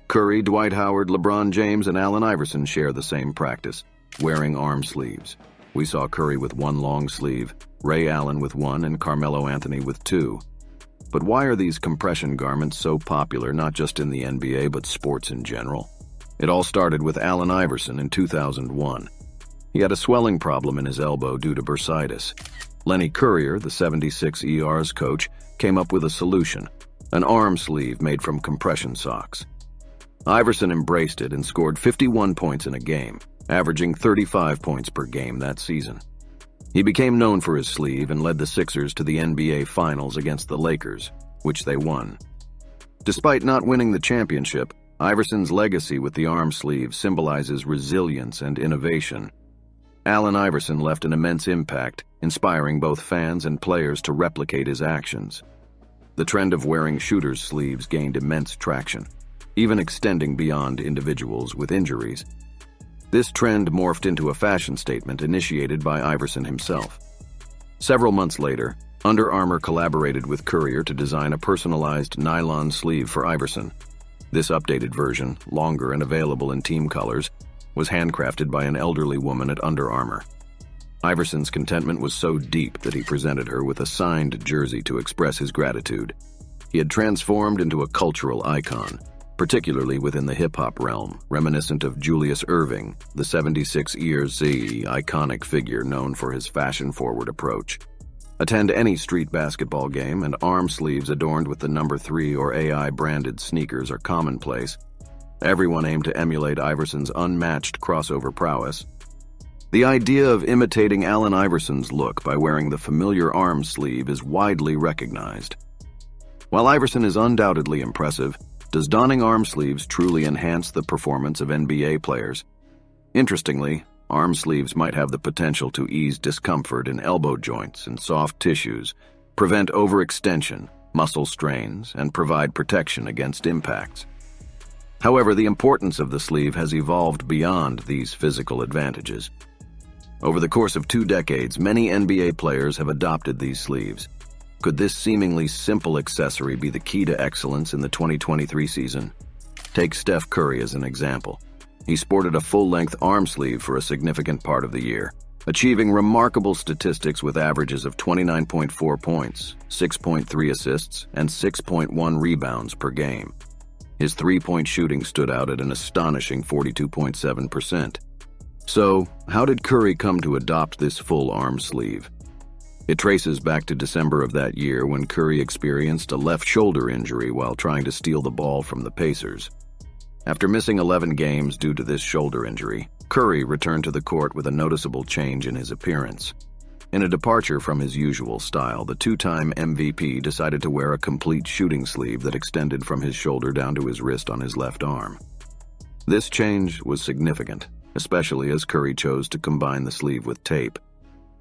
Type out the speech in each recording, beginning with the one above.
Curry, Dwight Howard, LeBron James, and Allen Iverson share the same practice, wearing arm sleeves. We saw Curry with one long sleeve, Ray Allen with one, and Carmelo Anthony with two. But why are these compression garments so popular not just in the NBA but sports in general? It all started with Allen Iverson in 2001. He had a swelling problem in his elbow due to bursitis. Lenny Currier, the 76ers coach, came up with a solution, an arm sleeve made from compression socks. Iverson embraced it and scored 51 points in a game, averaging 35 points per game that season. He became known for his sleeve and led the Sixers to the NBA Finals against the Lakers, which they won. Despite not winning the championship, Iverson's legacy with the arm sleeve symbolizes resilience and innovation. Allen Iverson left an immense impact, inspiring both fans and players to replicate his actions. The trend of wearing shooters' sleeves gained immense traction, even extending beyond individuals with injuries. This trend morphed into a fashion statement initiated by Iverson himself. Several months later, Under Armour collaborated with Currier to design a personalized nylon sleeve for Iverson. This updated version, longer and available in team colors, was handcrafted by an elderly woman at Under Armour. Iverson's contentment was so deep that he presented her with a signed jersey to express his gratitude. He had transformed into a cultural icon, particularly within the hip-hop realm, reminiscent of Julius Erving, the 76ers iconic figure known for his fashion-forward approach. Attend any street basketball game, and arm sleeves adorned with the number 3 or AI-branded sneakers are commonplace. Everyone aimed to emulate Iverson's unmatched crossover prowess. The idea of imitating Allen Iverson's look by wearing the familiar arm sleeve is widely recognized. While Iverson is undoubtedly impressive, does donning arm sleeves truly enhance the performance of NBA players? Interestingly, arm sleeves might have the potential to ease discomfort in elbow joints and soft tissues, prevent overextension, muscle strains, and provide protection against impacts. However, the importance of the sleeve has evolved beyond these physical advantages. Over the course of 2 decades, many NBA players have adopted these sleeves. Could this seemingly simple accessory be the key to excellence in the 2023 season? Take Steph Curry as an example. He sported a full-length arm sleeve for a significant part of the year, achieving remarkable statistics with averages of 29.4 points, 6.3 assists, and 6.1 rebounds per game. His three-point shooting stood out at an astonishing 42.7%. So, how did Curry come to adopt this full arm sleeve? It traces back to December of that year when Curry experienced a left shoulder injury while trying to steal the ball from the Pacers. After missing 11 games due to this shoulder injury, Curry returned to the court with a noticeable change in his appearance. In a departure from his usual style, the 2-time MVP decided to wear a complete shooting sleeve that extended from his shoulder down to his wrist on his left arm. This change was significant, especially as Curry chose to combine the sleeve with tape.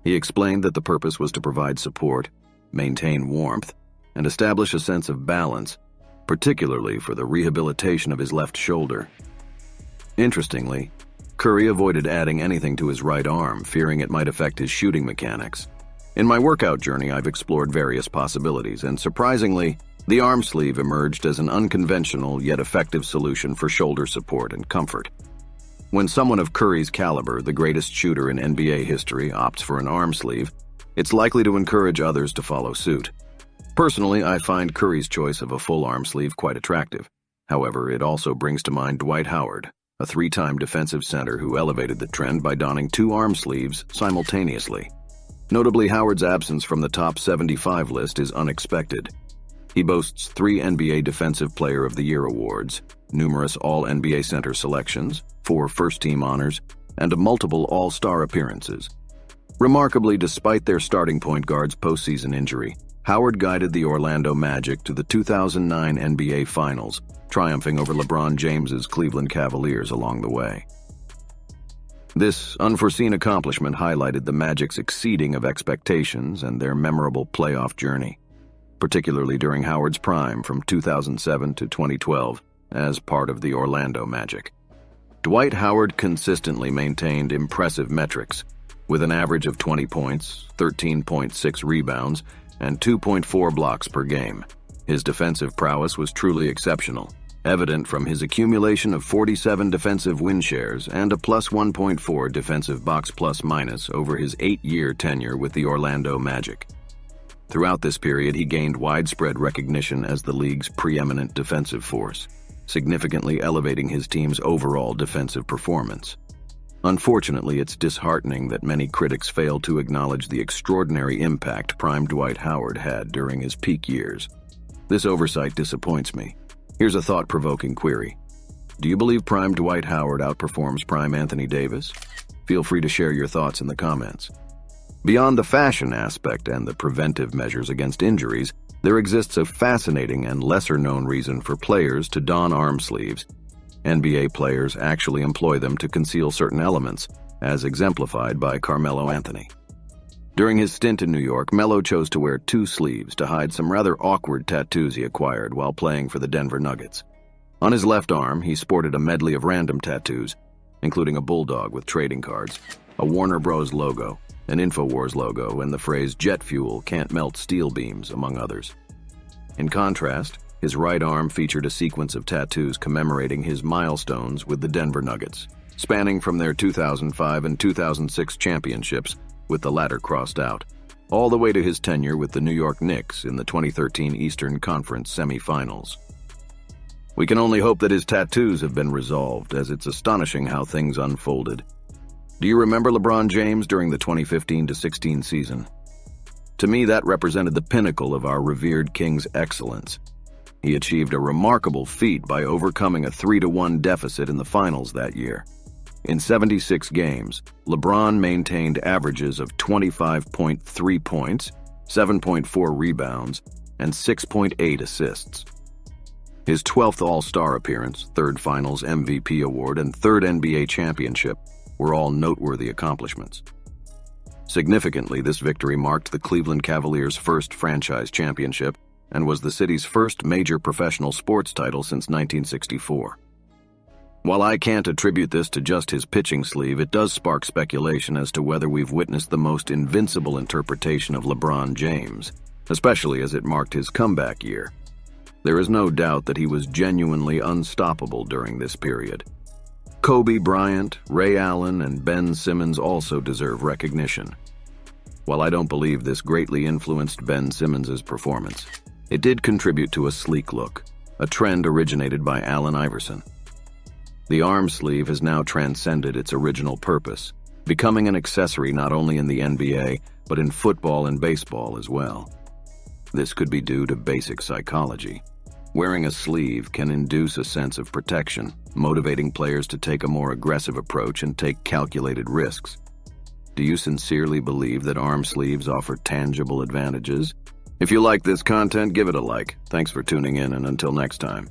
He explained that the purpose was to provide support, maintain warmth, and establish a sense of balance, particularly for the rehabilitation of his left shoulder. Interestingly, Curry avoided adding anything to his right arm, fearing it might affect his shooting mechanics. In my workout journey, I've explored various possibilities, and surprisingly, the arm sleeve emerged as an unconventional yet effective solution for shoulder support and comfort. When someone of Curry's caliber, the greatest shooter in NBA history, opts for an arm sleeve, it's likely to encourage others to follow suit. Personally, I find Curry's choice of a full arm sleeve quite attractive. However, it also brings to mind Dwight Howard, a 3-time defensive center who elevated the trend by donning 2 arm sleeves simultaneously. Notably, Howard's absence from the top 75 list is unexpected. He boasts 3 NBA Defensive Player of the Year awards, numerous All-NBA center selections, 4 first-team honors, and multiple All-Star appearances. Remarkably, despite their starting point guard's postseason injury, Howard guided the Orlando Magic to the 2009 NBA Finals, triumphing over LeBron James's Cleveland Cavaliers along the way. This unforeseen accomplishment highlighted the Magic's exceeding of expectations and their memorable playoff journey, particularly during Howard's prime from 2007 to 2012 as part of the Orlando Magic. Dwight Howard consistently maintained impressive metrics, with an average of 20 points, 13.6 rebounds, and 2.4 blocks per game. His defensive prowess was truly exceptional, evident from his accumulation of 47 defensive win shares and a plus 1.4 defensive box plus-minus over his 8-year tenure with the Orlando Magic. Throughout this period, he gained widespread recognition as the league's preeminent defensive force, significantly elevating his team's overall defensive performance. Unfortunately, it's disheartening that many critics fail to acknowledge the extraordinary impact prime Dwight Howard had during his peak years. This oversight disappoints me. Here's a thought-provoking query. Do you believe prime Dwight Howard outperforms prime Anthony Davis? Feel free to share your thoughts in the comments. Beyond the fashion aspect and the preventive measures against injuries, there exists a fascinating and lesser-known reason for players to don arm sleeves. NBA players actually employ them to conceal certain elements, as exemplified by Carmelo Anthony. During his stint in New York, Melo chose to wear 2 sleeves to hide some rather awkward tattoos he acquired while playing for the Denver Nuggets. On his left arm, he sported a medley of random tattoos, including a bulldog with trading cards, a Warner Bros. Logo, an InfoWars logo, and the phrase "Jet fuel can't melt steel beams," among others. In contrast, his right arm featured a sequence of tattoos commemorating his milestones with the Denver Nuggets, spanning from their 2005 and 2006 championships, with the latter crossed out, all the way to his tenure with the New York Knicks in the 2013 Eastern Conference semifinals. We can only hope that his tattoos have been resolved, as it's astonishing how things unfolded. Do you remember LeBron James during the 2015-16 season? To me, that represented the pinnacle of our revered king's excellence. He achieved a remarkable feat by overcoming a 3-1 deficit in the finals that year. In 76 games, LeBron maintained averages of 25.3 points, 7.4 rebounds, and 6.8 assists. His 12th All-Star appearance, 3rd Finals MVP award, and 3rd NBA championship were all noteworthy accomplishments. Significantly, this victory marked the Cleveland Cavaliers' first franchise championship and was the city's first major professional sports title since 1964. While I can't attribute this to just his pitching sleeve, it does spark speculation as to whether we've witnessed the most invincible interpretation of LeBron James, especially as it marked his comeback year. There is no doubt that he was genuinely unstoppable during this period. Kobe Bryant, Ray Allen, and Ben Simmons also deserve recognition. While I don't believe this greatly influenced Ben Simmons' performance, it did contribute to a sleek look, a trend originated by Allen Iverson. The arm sleeve has now transcended its original purpose, becoming an accessory not only in the NBA, but in football and baseball as well. This could be due to basic psychology. Wearing a sleeve can induce a sense of protection, motivating players to take a more aggressive approach and take calculated risks. Do you sincerely believe that arm sleeves offer tangible advantages? If you like this content, give it a like. Thanks for tuning in, and until next time.